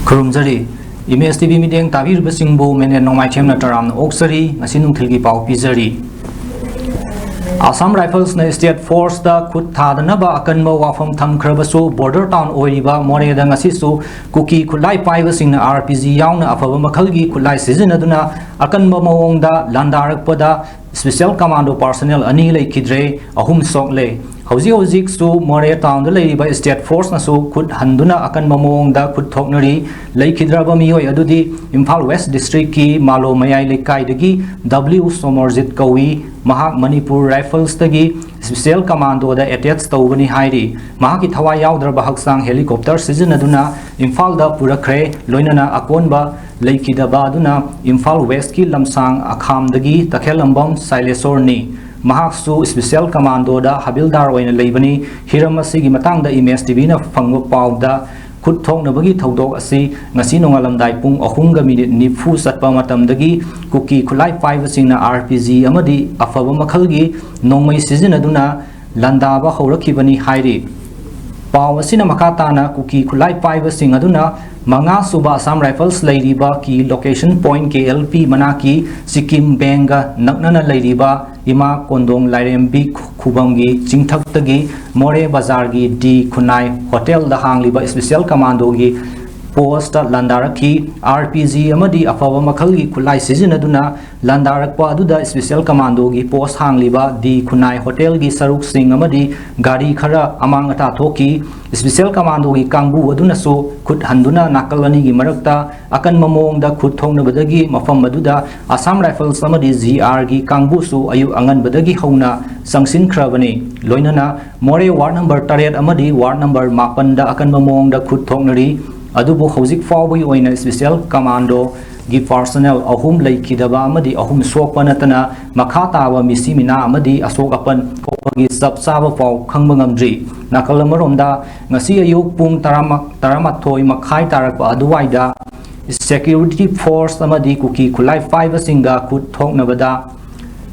Kurumzari, Image TV meeting Tabir Basingbo, Menen Nomai Chemna Taram, Oxari, Asinum Tilgi Pau Pizari. Assam Rifles na State Force da Kut Tadanaba Akanmo Wafam Tam Krabaso, Border Town Oiliba, More than Asisu, Cookie Kulai Pivasing RPG Yauna, Afava Makalgi, Kulai Season Aduna, Akanmo Mawonda, Landarak Pada, Special Commando Personnel Anile Kidre, Ahum Sokle. Hauzik su More Town the Lady by State Force na so could Handuna Akan Mamong could Toknari, Lake Hidrabami Adudi, Impal West District ki Malo Mayai Lekai Degi, W Somorzit Kawi, Mahak Manipur Rifles Tagi, Special Commando the Etiat Stovani Haidi, Mahaki Tawa Yaudra Bahaksang Helicopter Season Aduna, Impal da Purakre, Loinana Akonba, Lake Hidabaduna, Impal West ki Lamsang Akham Dagi, Takelambam, Silesorni. Mahaksu Special Commando da Habildar Waina Labani, Hiramasi Matang da Image TV na Fango Pau da Kut Tong na Bagi Togdog Asi, Nasino Alamdai Pung Ohunga Minute Nifu Satpa Matam Dagi, Cookie Kulai 5 Sing na RPG Amadi, Afaba Makalgi, Nongmai Season Aduna, Landaba Horakibani Hairi. Pau Asina Makatana, Cookie Kulai 5 Sing Aduna, Manga Suba Assam Rifles Ladiba ki Location Point KLP Manaki, Sikkim Benga, Naknana Ladiba, Ima Kondong Lairembi Kubangi, Chingtaktagi, More Bazargi, D Kunai, Hotel the Hangliba Special Commando gi, Post Landaraki, RPG Amadi Afawa Makalgi Kulai Season Aduna, Landarakpa Duda Special Commando gi, Post Hangliba, D Kunai Hotel gi Saruk Singh Amadi, Gari Kara Amangata Toki, Special Commando gi Kangbu Aduna so, Kut Handuna Nakalani gi Marakta, Akan Mamong da Kut Tong Badagi, Mafam Maduda, Assam Rifles Samadi ZR gi Kangbu su Ayu Angan Badagi Hona, Sangsin Kravani, Loinana, More Ward number Tariat Amadi, Ward number Mapanda Akan Mamong da Kut Tong Nari, Adubo Hosik Fawi Oina Special Commando, gi personnel Ahum Laikidaba Amadi, Ahum Sokpanatana, Makata wa Misimina Amadi, Asok Apan, Kopagi Sabsaba Fau, Kangmangamdri, Nakalamaronda, Nasi Ayuk Pung Taramatoi, Makai Tarakpa Aduaida, Security Force Amadi Kuki Kulai 5 Singa Kut Tok Navada,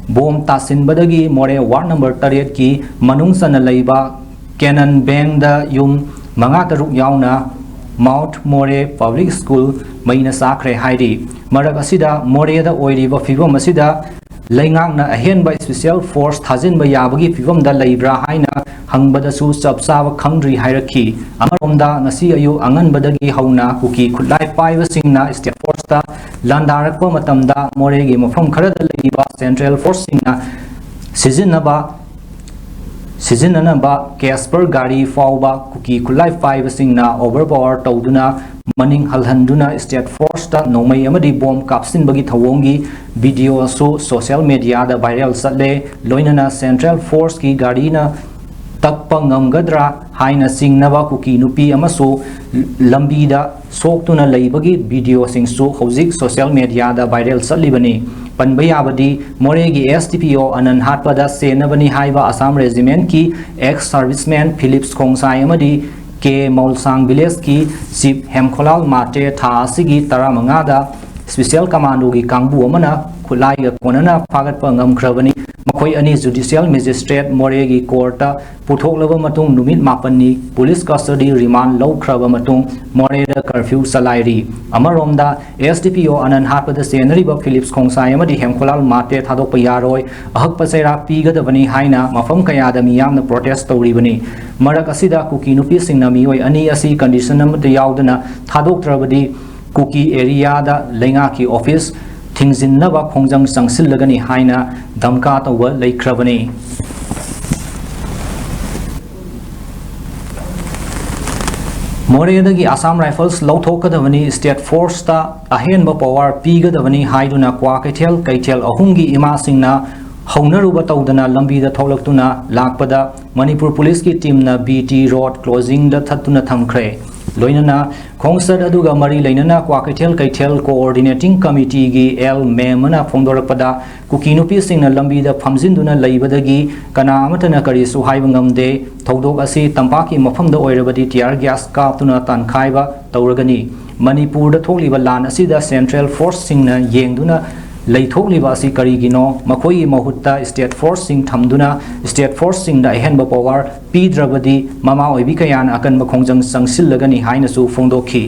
Bom Tasin Badagi, More Ward number 38 ki, Manung Sana Laiba, Canon Bang da Yung, Mangataruk Yauna, Mount More Public School, Maina Sakre Haidi, Maragasida, More the Oiliva Fivo Masida, Langang na Ahen by Special Force Tazin by Yabagi Fivom da Laibra Haina, Hang Badasu Subsava Kangri Hierarchy, Amaromda, Nasi Ayu Angan Badagi Hauna, Kuki, Kulai 5 Singna, State Force, Landarakwa Matamda, Moregi, Mafam Karada Laiba, Central Force Singna, Sizinanaba, Casper Gari Fauba, Kuki Kulai 5 Singna, Overpower Tauduna, Maning Halhanduna, State Force, Nomay Amadi Bomb Kapsin Bagi Tawongi, Video so social media the viral Sale, Loinana Central Force ki Garina, Takpangam Gadra, Haina Sing Nava Kuki Nupi Amaso, Lambida, Soktuna Laibagi, Video Sing so Hozik social media the viral Salibani. Panbayabadi, Moregi STPO Anan Hatpada Senavani Haiba Assam Regiment ki ex-serviceman Philips Kongsai Amadi K Maulsang Village ki Sip Hemkolal Mate Tha Sigi Taramangada Special Commando ki Kangbu Amana Kulai Konana Pagat Pangam Kravani Makoi Ani Judicial Magistrate Moregi Courta Puthok Lava Matung Numit Mapani Police Custody Remand Low Krava Matung Moreda Curfew Salairi Amaromda SDPO Anan Hatpada Senari ba Philips Kongsai Amadi Hemkolal Mate Thadok Payaroi Ahak Pasera Pigadavani Haina Mafam Kayada Miyamna Protest Toribani Marak Asida Kuki Nupi Singnamioi Ani Asi Condition Amata Yaudana Thadok Travadi Kuki Area da Lengaki Office Things in Nava Kongjang Sangsilagani Haina Damka Tawa Lake Kravani Moredagi Assam Rifles Lautokadavani State Force ta Ahenba Power Pigadavani Haiduna Kwakatel Kaitel Ahungi Ima Singna Haunaruba Taudana Lambi the Tolaktuna Lakpada Manipur Police ki team na BT Road closing the Tatuna Thamkre Loinana Kongsad Aduga Mari Lainana Kwakatel Kaitel Coordinating Committee gi L Memana Fondorapada Kukinupi Singna Lambi the Pamzinduna Laibadagi Kana Amatana Kari Suhaibangam de Todok Asi Tampaki Mafam the Oirabadi Tiar Gas Kaptuna Tankaiba Tauragani Manipur the Toliba Lan Asida Central Force Singna Yengduna leithokliba asi karigino makhoi mahutta state force sing thamduna state force sing da henba power pidrabadi mama oibi kayan akan makhongjang sangsilagani haina su phongdokhi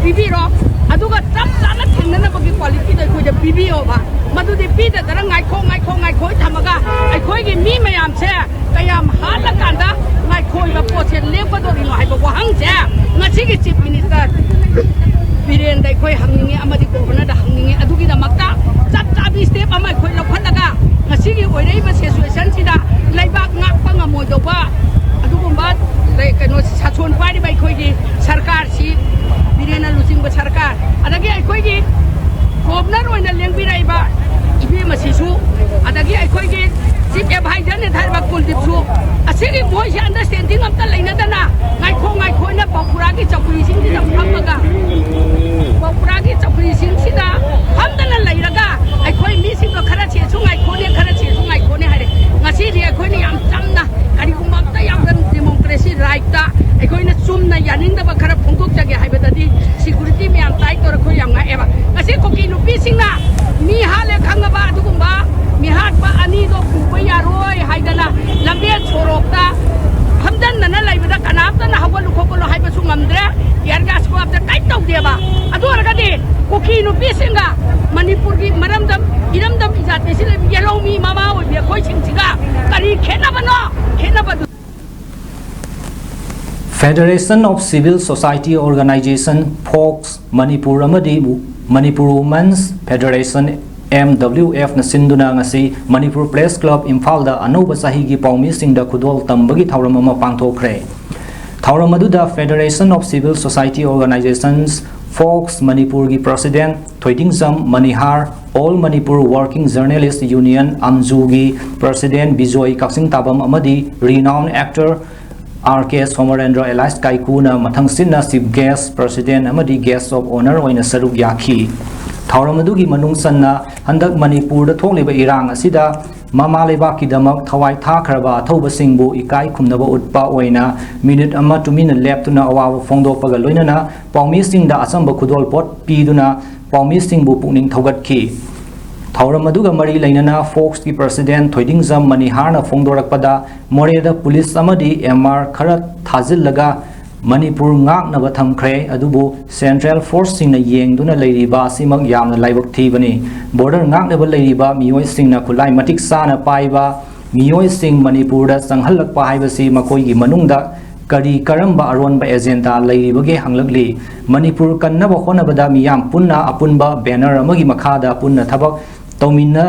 bibiro aduga chap chana thengna bagi quality da khoi da bibio ba madu de pi da dara ngai kho thamaga ai khoi gi mi mayam che kayam hala kanda ngai khoi ba po che lepa do ri hai ba wahang che ngasi gi chief minister biren dai khoi hangninge amadi governor da hangninge adugi da makta chap chap step ama khoi lokhalaga ngasi gi oirei ba situation sida laibak ngak pa ngamoi do ba adugumba dai kano sachon pai bai khoi gi sarkar si birena losing ba sarkar adagi ai khoi gi governor oina lengbi rai ba ibi masisu adagi ai khoi gi chief advisor ne thar ba kuldip su asiri boy se understanding am ta leina dana ngai khoi na bapura gi chakuri sing di thammaga bapura gi chakuri sing sida hamdana leiraga ai khoi mi sing khara che chu ngai khone khara che chu ngai khone hare ngasi ri ai khoi ni am chamna kari kuma ta yam dan democracy right ta ai khoi na chumna yaning da ba khara phongtok jage hai badadi security mi am tai tor khoi yam nga eba ngasi ko ki nupi sing na mi hale khanga ba adugumba mi hat ba ani do ku ba yaroi haidana lambe chorokta hamdan nana laibada kanapta na hawal khokolo haiba su ngamdre yargas ko apta kai tau deba adu argade koki nu pisinga manipur gi maramdam iramdam ijat sile yellow mi mama oi be khoi chingchiga kari khena bano khena badu Federation of Civil Society Organization Folks Manipur amadi Manipur Women's Federation MWF na sinduna ngasi Manipur Press Club Imphal da anoba sahi gi paumi sing da khudol tambagi thauram ama pangthokre thauram aduda Federation of Civil Society Organizations Folks Manipur gi President Thoidingzam Manihar All Manipur Working Journalists Union Amju gi President Bijoy Kaksing Tabam amadi renowned actor RK Somarendra Elias Kaikuna mathang sinna chief guest president amadi guest of honor oina saruk yakhi thauram adugi manung sanna handak manipur da thokliba irang asida mama lebak ki damak thawai tha khraba thoba singbu ikai khumnaba utpa oina minute ama to minute lap tuna awawa phongdok paga loinana paumi sing da asamba khudol pot piduna paumi singbu pukning thogat ki thauram aduga mari lainana Fox ki president Thoidingzam Manihar na phongdorakpada moreda police amadi MR khara thazil laga Manipur ngak na bathamkhre adubu Central Force sing na yengduna leiriba simak yamna laibak thibani border ngak na leiriba miyoi sing na khulai matik sana paiba miyoi sing Manipur da sanghallak pa haibasi makoi gi manungda kari karamba aronba agenda leiribage hanglakli Manipur kannaba khonabada miyam punna apunba banner amagi makhada punna thabak tawmina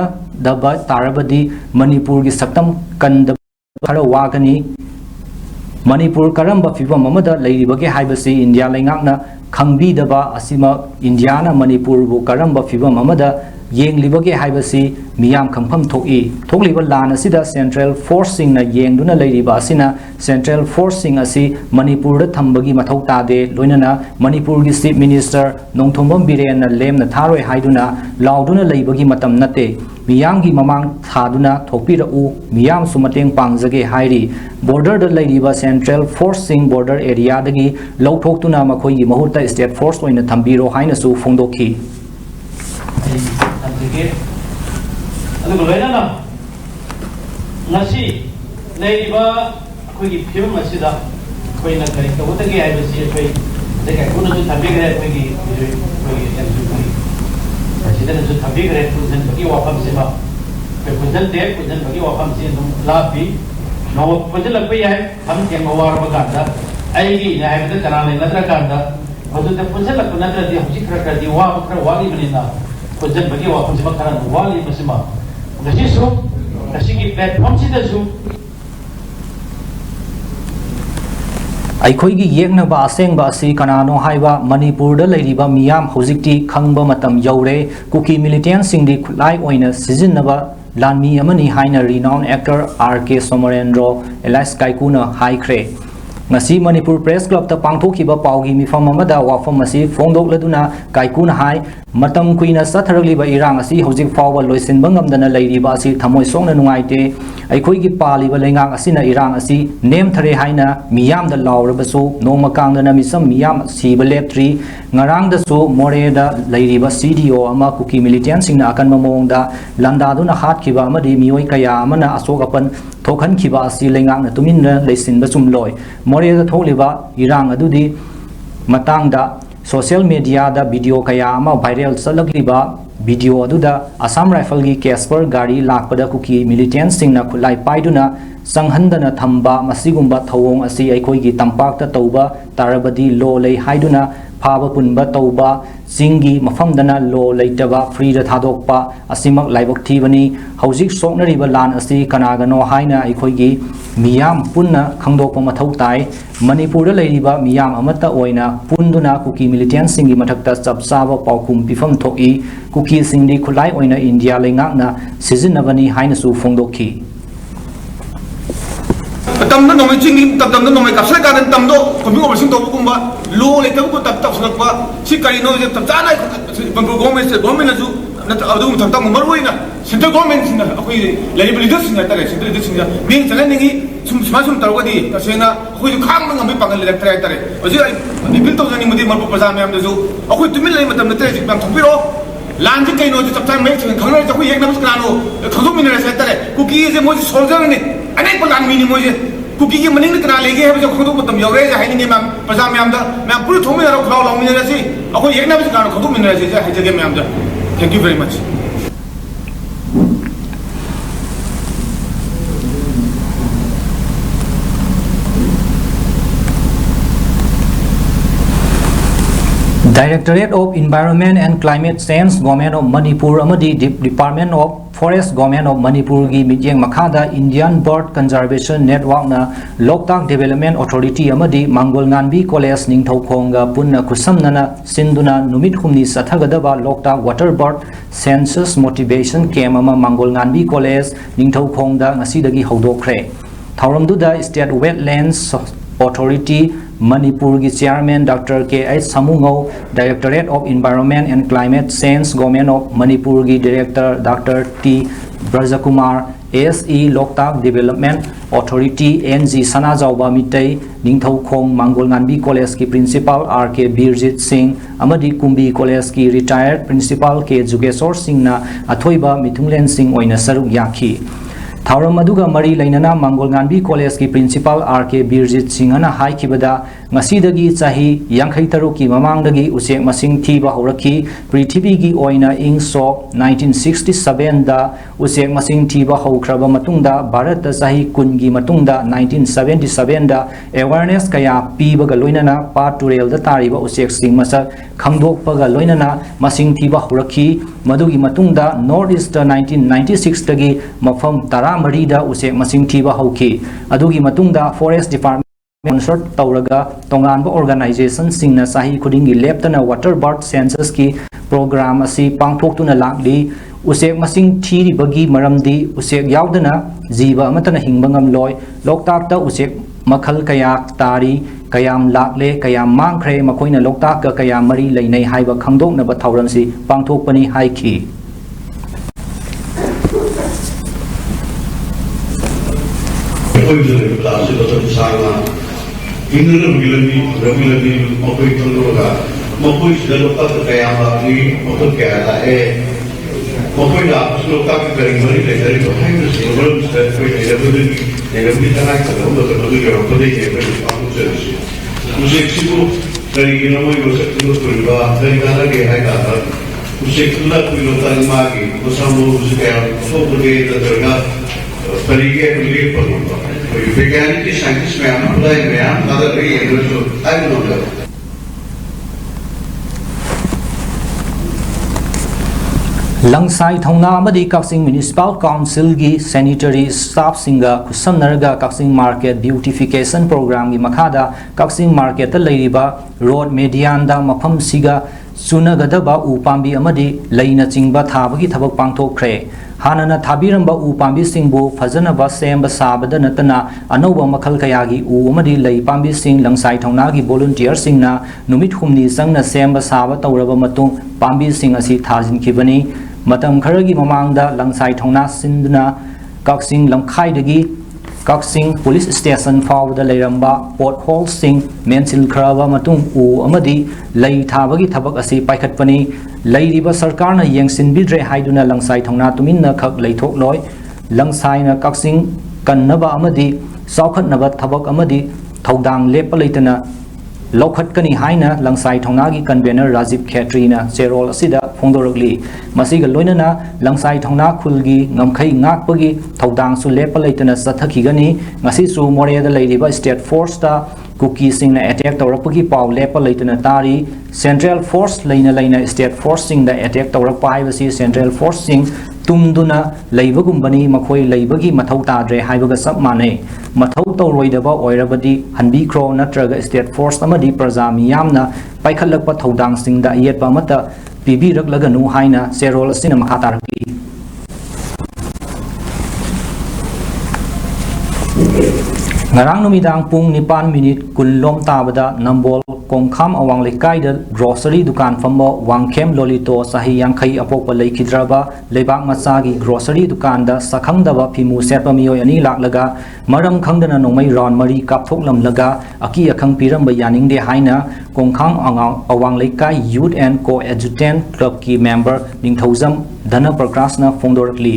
daba tarabadi Manipur gi saktam kanda khara wagani Manipur karamba fibam amada leiribage haibasi India laingakna khangbi daba asima India na Manipur bu karamba fibam amada yenglibage haibasi miyam khangpham thoki thokliba lan asida Central Force sing na yengduna leiriba asina Central Force sing asi Manipur da thambagi mathau tade loinana Manipur gi Chief Minister Nongthombam Biren na lem na tharoi haiduna lauduna leibagi matam nate miyam gi mamang thaduna thokpira u miyam sumateng pangjage hairi border da leiriba Central Force sing border area dagi lawthoktuna makhoi gi mahuta State Force oina thambiro haina su phongdokhi aduh loinana ngasi leiriba khoi phim masida khoi na kari to ta ge ai basi khoi deka kuno ju thabi gre khoi gi emju khoi sida ju thabi gre kunjan bagi wafam se ba kunjan de kunjan bagi wafam se dum labi no kunjan lag pai hai ham ke mawar ba ga da ai gi na hai da kana ne natra ka da hodu te kunjan lag natra di hujik ra di wa ba wa li menina kunjan bagi wafam se ba kana wa li masima ngasi su ngasi gi platform sida su ꯑꯩꯈꯣꯏꯒꯤ ꯌꯦꯛꯅꯕ ꯑꯁꯦꯡꯕ ꯑꯁꯤ ꯀꯅꯥꯅꯣ ꯍꯥꯏꯕ ꯃꯅꯤꯄꯨꯔꯗ ꯂꯩꯔꯤꯕ ꯃꯤꯌꯥꯝ ꯍꯧꯖꯤꯛꯇꯤ ꯈꯪꯕ ꯃꯇꯝ ꯌꯧꯔꯦ ꯀꯨꯀꯤ ꯃꯤꯂꯤꯇꯦꯟꯁꯤꯡꯗꯤ ꯈꯨꯠꯂꯥꯏ ꯑꯣꯏꯅ ꯁꯤꯖꯤꯟꯅꯕ ꯂꯥꯟꯃꯤ ꯑꯃꯅꯤ ꯍꯥꯏꯅ ꯔꯤꯅꯥꯎꯟ actor RK Somarendra Elias Kaikuna ꯍꯥꯏꯈ꯭ꯔꯦ ngasi Manipur Press Club ta pangthokhiba paugi mifam amada wafam asi fongdokladuna kaikun hai matam kuina satharaliba irang asi hojik fawba loisinba ngamdana leiriba asi thamoi songna nungaite aikhoigi paliba lengang asina irang asi nem thare haina miyamda lawrabasu nongma kangdana misam miyam siba leptri ngarangda su moreda leiriba CDO ama kuki militant singna akan mamongda landaduna hatkhiba amadi mioi kaya amana asokapan thokhan khiba asi lengang na tuminna leisinba chumloi moreda tholiba irang adudi matangda social media da video kaya ama viral salakliba video aduda Assam Rifle gi Casper gari lakpada kuki militant singna khulai paiduna sanghandana thamba masigumba thawong asi aikoi gi tampakta tauba tarabadi lo lei haiduna phaba punba tauba singi mafamdana lo leitaba free da thadokpa asimak laibok thibani hojik soknariba lan asi kanagano haina aikoi gi miyam punna khangdokpa mathau tai Manipur da leiriba miyam amata oina punduna kuki militant singi mathakta chapsaba paukum pifam thoki kuki singdi khulai oina India lengakna sizinabani haina su phongdokhi tamna nomai chingi tamna nomai kapsai kadan tamdo komi obersing to bukumba lo le tabu tap sulakwa si karino je tapjana bangko government aju na adu tamtam marwoina central government sina akoi level leaders sina tare central leaders sina mi chana ningi sum tarwadi tasena akoi khang ngam pangal le tare tare oji ai bil to jani mudi marpo pajam yam deju akoi tumil le matam na tare bang thopiro lanji kaino je taptan me khangna je akoi yekna buskrano thodu minere sa tare kuki je moji soldier ni anek plan mini moji kuki ki maning kana lege hai jo khodu matam yore ja hai ni mam pajam yam da mam puru thomi ro khlau law minere si akoi yekna buskrano khodu minere si ja hai jage mam da thank you very much Directorate of Environment and Climate Change Government of Manipur amadi Department of Forest Government of Manipur gi mityeng makhada Indian Bird Conservation Network na Loktak Development Authority amadi Mangol Nganbi College Ningthaukhonga punna khusamnana sinduna numit humni sathagadaba Loktak Water Bird Census Motivation Camp ama Mangol Nganbi College Ningthaukhongda ngasidagi hawdokre thauramduda State Wetlands Authority Manipur gi Chairman Dr. K.H. Samungau, Directorate of Environment and Climate Change Government of Manipur gi Director Dr. T. Brajakumar, ASE Loktak Development Authority NG Sanajauba Mitei, Ningthaukhong Mangol Nganbi College ki Principal R.K. Birjit Singh, Amadi Kumbi College ki Retired Principal K. Jugesor Singh na Athoiba Mithunglen Singh oina saruk yakhi. Thauram aduga mari lainana Mangol Nganbi College ki Principal R.K. Birjit Singh ana haikibada ngasidagi chahi 53 ki mamangdagi usek masing thiba horakhi Prithibi gi oina ing sok 1967 da usek masing thiba hokraba matungda Bharat da chahi kun gi matungda 1977 da awareness kaya pibaga loinana paturel da tariba usek sing masak khangdokpaga loinana masing thiba horakhi madugi matungda North East 1996 tagi mafam tara mari da usek masing thiba hauki adugi matungda Forest Department consort tauraga tonganba organization singna sahi khudingi leptana water bird census ki program asi pangthoktuna lakli usek masing thiri bagi maramdi usek yaudana jiba amatana hingbangam loi loktak ta usek makhal kaya tari kayam lakle kayam mangkhre makoina loktak ka kayam mari leinai haiba khangdokna ba thauram si pangthokpani haiki Inna Ramilani, Mopui Tologa, Mopui Loka Kayama, Moto Kaya, Mopui Loka Karimari, the Highness, the rooms that we never did an act of the year for the year of service. Music, very was a clue to Riva, very gallery, Hagata, Music, Latu Magi, Osamu, Focus, the Durga, Periga, Veganity scientists may apply another way I don't know. Langsai Thongna Amadi Kaksing Municipal Council gi Sanitary Staff Singa Kusamnaraga Kaksing Market Beautification Program gi Makhada Kaksing Market ta leiriba road median da mafam siga sunagadaba upambi amadi leina chingba thabagi thabak pangthokkhre ꯍꯥꯟꯅꯅ ꯊꯥꯕꯤꯔꯝꯕ ꯎ ꯄꯥꯝꯕꯤꯁꯤꯡꯕꯨ ꯐꯖꯅꯕ ꯁꯦꯝꯕ ꯁꯥꯕꯗ ꯅꯠꯇꯅ ꯑꯅꯧꯕ ꯃꯈꯜ ꯀꯌꯥꯒꯤ ꯎ ꯑꯃꯗꯤ ꯂꯩ ꯄꯥꯝꯕꯤꯁꯤꯡ ꯂꯪꯁꯥꯏ ꯊꯧꯅꯥꯒꯤ ꯚꯣꯂꯨꯟꯇꯤꯌꯔꯁꯤꯡꯅ ꯅꯨꯃꯤꯠ ꯍꯨꯝꯅꯤ ꯆꯪꯅ ꯁꯦꯝꯕ ꯁꯥꯕ ꯇꯧꯔꯕ ꯃꯇꯨꯡ ꯄꯥꯝꯕꯤꯁꯤꯡ ꯑꯁꯤ ꯊꯥꯖꯤꯟꯈꯤꯕꯅꯤ ꯃꯇꯝ ꯈꯔꯒꯤ ꯃꯃꯥꯡꯗ ꯂꯪꯁꯥꯏ ꯊꯧꯅꯥ ꯁꯤꯟꯗꯨꯅ ꯀꯛꯆꯤꯡ ꯂꯝꯈꯥꯏꯗꯒꯤ ꯀꯛꯆꯤꯡ ꯄꯨꯂꯤꯁ ꯁ꯭ꯇꯦꯁꯟ ꯐꯥꯎꯕꯗ ꯂꯩꯔꯝꯕ ꯄꯣꯠ ꯍꯣꯜꯁꯤꯡ ꯃꯦꯟꯁꯤꯟꯈ꯭ꯔꯕ ꯃꯇꯨꯡ ꯎ ꯑꯃꯗꯤ ꯂꯩ ꯊꯥꯕꯒꯤ ꯊꯕꯛ ꯑꯁꯤ ꯄꯥꯏꯈꯠꯄꯅꯤ ꯂꯩꯔꯤꯕ ꯁꯔꯀꯥꯔꯅ ꯌꯦꯡꯁꯤꯟꯕꯤꯗ꯭ꯔꯦ ꯍꯥꯏꯗꯨꯅ ꯂꯪꯁꯥꯏ ꯊꯧꯅꯥ ꯇꯨꯃꯤꯟꯅ ꯈꯛ ꯂꯩꯊꯣꯛꯂꯣꯏ ꯂꯪꯁꯥꯏꯅ ꯀꯛꯆꯤꯡ ꯀꯟꯅꯕ ꯑꯃꯗꯤ ꯆꯥꯎꯈꯠꯅꯕ ꯊꯕꯛ ꯑꯃꯗꯤ ꯊꯧꯗꯥꯡ ꯂꯦꯞꯄ ꯂꯩꯇꯅ ꯂꯧꯈꯠꯀꯅꯤ ꯍꯥꯏꯅ ꯂꯪꯁꯥꯏ ꯊꯧꯅꯥꯒꯤ ꯀꯟꯚꯦꯅꯔ ꯔꯥꯖꯤꯕ ꯈꯦꯇ꯭ꯔꯤꯅ ꯆꯦꯔꯣꯜ ꯑꯁꯤꯗ ꯐꯣꯡꯗꯣꯔꯛꯂꯤ ꯃꯁꯤꯒ ꯂꯣꯏꯅꯅ ꯂꯪꯁꯥꯏ ꯊꯧꯅꯥ ꯈꯨꯜꯒꯤ ꯉꯝꯈꯩ ꯉꯥꯛꯄꯒꯤ ꯊꯧꯗꯥꯡꯁꯨ ꯂꯦꯞꯄ ꯂꯩꯇꯅ ꯆꯠꯊꯈꯤꯒꯅꯤ ꯉꯁꯤꯁꯨ ꯃꯣꯔꯦꯗ ꯂꯩꯔꯤꯕ ꯁ꯭ꯇꯦꯠ ꯐꯣꯔꯁꯇ ꯀꯨꯀꯤꯁꯤꯡꯅ ꯑꯦꯇꯦꯛ ꯇꯧꯔꯛꯄꯒꯤ ꯄꯥꯎ ꯂꯦꯞꯄ ꯂꯩꯇꯅ ꯇꯥꯔꯤ ꯁꯦꯟꯇ꯭ꯔꯦꯜ ꯐꯣꯔꯁ ꯂꯩꯅ ꯁ꯭ꯇꯦꯠ ꯐꯣꯔꯁꯁꯤꯡꯗ ꯑꯦꯇꯦꯛ ꯇꯧꯔꯛꯄ ꯍꯥꯏꯕꯁꯤ ꯁꯦꯟꯇ꯭ꯔꯦꯜ ꯐꯣꯔꯁꯁꯤꯡ ꯇꯨꯝꯗꯨꯅ ꯂꯩꯕꯒꯨꯝꯕꯅꯤ ꯃꯈꯣꯏ ꯂꯩꯕꯒꯤ ꯃꯊꯧ ꯇꯥꯗ꯭ꯔꯦ ꯍꯥꯏꯕꯒ ꯆꯞ ꯃꯥꯟꯅꯩ ꯃꯊꯧ ꯇꯧꯔꯣꯏꯗꯕ ꯑꯣꯏꯔꯕꯗꯤ ꯍꯟꯕꯤꯈ꯭ꯔꯣ ꯅꯠꯇ꯭ꯔꯒ ꯁ꯭ꯇꯦꯠ ꯐꯣꯔꯁ ꯑꯃꯗꯤ ꯄ꯭ꯔꯖꯥ ꯃꯤꯌꯥꯝꯅ ꯄꯥꯏꯈꯠꯂꯛꯄ ꯊꯧꯗꯥꯡꯁꯤꯡꯗ ꯑꯌꯦꯠꯄ ꯑꯃꯠꯇ ꯄꯤꯕꯤꯔꯛꯂꯒꯅꯨ ꯍꯥꯏꯅ ꯆꯦꯔꯣꯜ ꯑꯁꯤꯅ ꯃꯈꯥ ꯇꯥꯔꯛꯂꯤ ngarang numidang pung 9:10 lom tabada nambol kongkham awang lekai da grocery dukan fambo wangkhem lolito sahi yangkhai apokpa leikhidraba lebak macha gi grocery dukan da sakhangdaba phimu setpa miyoi ani laklaga maram khangdana nomai round mari kapthoklam laga aki akhang piramba yaningde haina kongkham awang lekai youth and co-adjutant club ki member ningthaujam dhana prakasna fongdorakli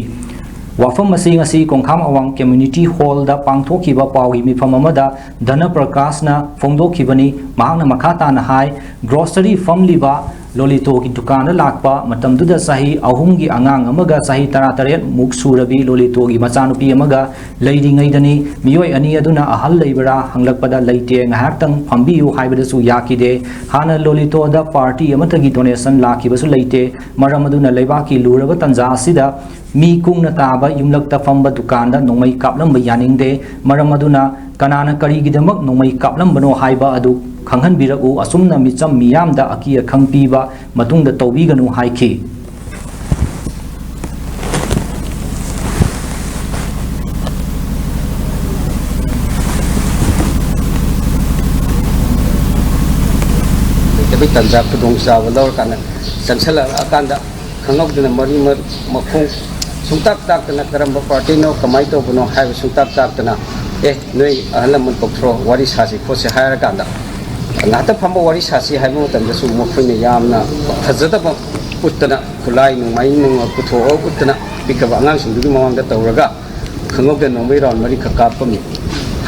wafam masing asi kongkham awang community hall da pangthokhiba pawi mifam amada dhana prakasna fongdokhibani mahakna makhata na hai grocery famliba lolito ki dukana lakpa matamduda sahi ahumgi angang amaga sahi 13 muk surabi lolito gi machanupi amaga leiringai dani miyoi ani aduna ahal leibara hanglakpada leite ngahaktang phambiu haibadasu yakide hana lolito da party amatagi donation lakhibasu leite maram aduna leibaki luraba tanja asida mi kungna taba yumlakta famba dukanda nongmai kaplamba yaningde maram aduna kanana karigidamak nongmai kaplambano haiba adu khanghan biraku asumna micham miyamda akia khangpiba matungda tawbiganu haiki tapi tanjak tudong sa walor kana sansala akanda khangok dina mari mar makhong sungtak tak tana karamba party no kamai to buno hai sungtak tak tana noi ahlam mun pokthro wari sasi khose haira kanda ngata phamba wari sasi hai mo tan su mo khoine yamna thajada ba uttana khulai nu mai nu putho uttana pikaba angang sing du mawang da tawraga khangok da nomai ron mari khaka pami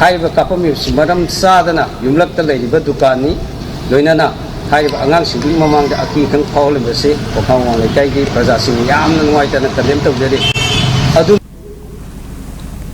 hai ba kapami simaram sadana yumlak ta lei ba dukani loinana hai ba angang sing du mawang da aki khang phol le se kokhang wang le kai gi praja sing yamna nuai ta na kadem tawjeri adu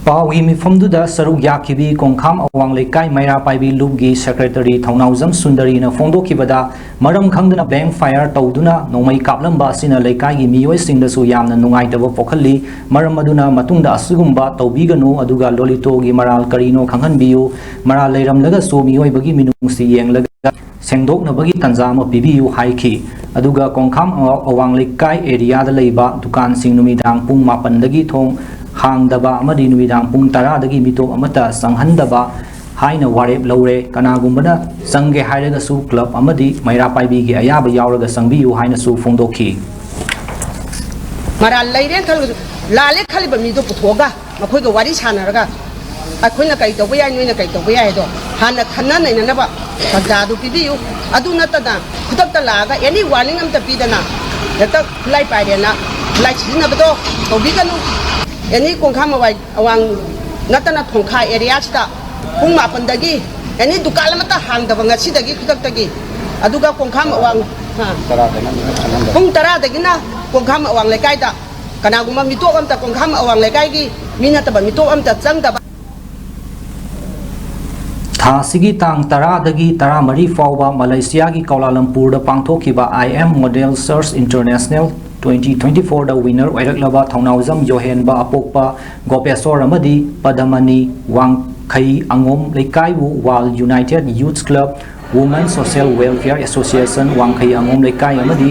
Pawi mifamduda saruk yakhibi kongkham awang lekai maira paibi lubgi secretary thaunaujam sundari na fongdokhibada maram khangdana bank fire tawduna nongmai kaplamba sina lekai gi miyoi singda su yamna nungaitaba pokhalli maram aduna matungda asugumba tawbiganu aduga lolito gi maral karino khanghanbiu maral leiramlaga su miyoi bagi minungsi yenglaga sengdoknabagi tanjama pibiu haiki aduga kongkham awang lekai area da leiba dukan sing numidang pung 8 dagi thong hangdaba amadi numidang pung 10 dagi mitop amata sanghandaba haina warep lore kanagumbana sange hairaga su club amadi maira paibi gi ayaba yauraga sangbiu haina su fongdokhi mara leire khal lale khali ba mi do puthoga makhoi ga wari sanaraga akhoi na kai to bya ni na kai to bya do hana khanna nei na ba sajja du pibiu adu natada khutak ta laga any warning am ta pidana yata lai pai de na lai china ba do to bi kanu any kongkham awang natana thongkha area chita pung 8 dagi any dukal mata hang da banga chi dagi khutak dagi aduga kongkham awang pung 10 dagi na kongkham awang lekai da kanaguma mitok am ta kongkham awang lekai gi minata ba mitok am ta chang da Thasigi tang 10 dagi 13 fawba Malaysia gi Kuala Lumpur da pangthokhiba IM Model Search International 2024 da winner oiraklaba thaunaujam yohenba apokpa gopesor amadi padamani wangkhai angom leikaibu wal United Youth Club Women Social Welfare Association wangkhai angom leikai amadi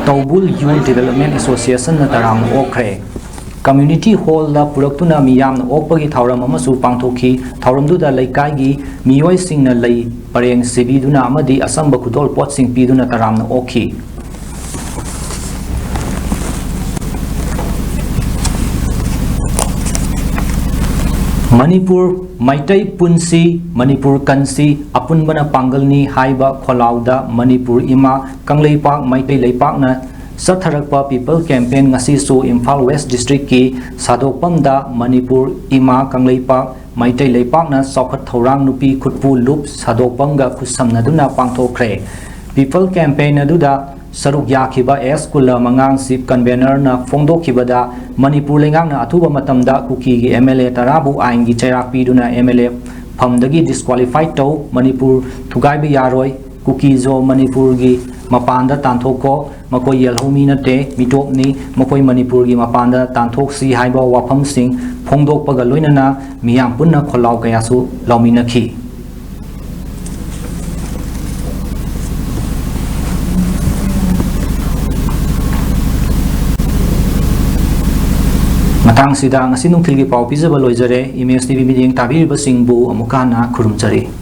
Taubul Youth Development Association na tarang okre community hall la puraktuna miyam na okpagi thauram amasu pangthokhi thauramduda laikai miyoi singna lei pareng sibiduna amadi asamba khudol pot sing piduna taramna okhi Manipur Maitai Punsi Manipur Kansi Apunbana Pangalni Haiba Kholauda Manipur Ima Kangleipak Maitai Leipak na Satharakpa People Campaign ngasi so Imphal West District ki Sadokpamda Manipur Ima Kangleipak Maitai Leipak na Sokhat Thorang Nupi Khutpu Lup Sadokpamga Khusamnaduna Pangthokre People Campaign aduda Saruk Yakiba S Kula Mangang Sip Convener na Fongdo Kibada Manipur Lengang na Atuba Matamda Kuki MLA Tarabu Aingi Chairak Piduna MLA Pamdagi disqualified to Manipur Thugaibi Yaroi Kuki Zo Manipur gi Mapanda Tanthoko Makoi Yelhomi Nate Mitopni Makoi Manipur gi Mapanda Tanthok Si Haiba Wapam Sing Fongdok Pagaloinana Miyam Punna Kholau Kayasu Lauminaki Matang sida ngasi nungthilgi pau pizaba loijare Image TV meeting tabiribasingbu amukana khurumchari